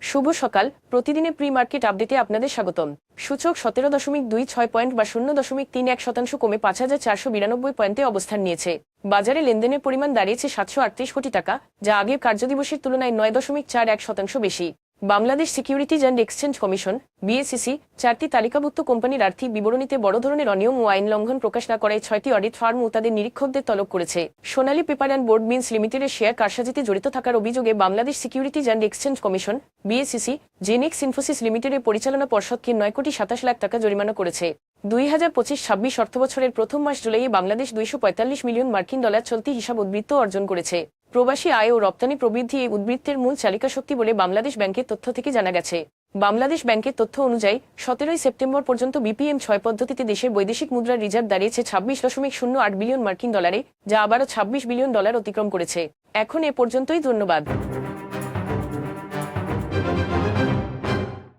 শুভ সকাল। প্রতিদিনের pre market আপডেটে আপনাদের স্বাগতম। সূচক 17.26 পয়েন্ট বা 0.31% কমে 5,492 পয়েন্টে অবস্থান নিয়েছে। বাজারে লেনদেনের পরিমাণ দাঁড়িয়েছে 738 কোটি টাকা, যা আগের কার্যদিবসের তুলনায় 9.41% বেশি। Bangladesh securities and exchange commission BSEC 4টি তালিকাভুক্ত কোম্পানির আর্থিক বিবরণীতে বড় ধরনের অনিয়ম ও আইন লঙ্ঘন প্রকাশ না করায় 6টি অডিট ফার্ম ও তাদের নিরীক্ষকদের তলব করেছে। সোনালী পেপার অ্যান্ড বোর্ড মিলস লিমিটেডের শেয়ার কারসাজিতে জড়িত থাকার অভিযোগে Bangladesh securities and exchange commission BSEC Genex Infosys লিমিটেডের পরিচালনা পর্ষদকে 9,27 লাখ টাকা জরিমানা করেছে। 2025-26 অর্থবছরের প্রথম মাস জুলাইয়ে বাংলাদেশ 245 মিলিয়ন মার্কিন ডলার চলতি হিসাব উদ্বৃত্ত অর্জন করেছে। প্রবাসী আয় ও রপ্তানি প্রবৃদ্ধি এই উদ্বৃত্তের মূল চালিকা শক্তি বলে বাংলাদেশ ব্যাংকের তথ্য থেকে জানা গেছে। বাংলাদেশ ব্যাংকের তথ্য অনুযায়ী 17 সেপ্টেম্বর পর্যন্ত BPM-6 পদ্ধতিতে দেশের বৈদেশিক মুদ্রার রিজার্ভ দাঁড়িয়েছে 26.08 বিলিয়ন মার্কিন ডলারে, যা আবারও 26 বিলিয়ন ডলার অতিক্রম করেছে। এখন এ পর্যন্তই, ধন্যবাদ।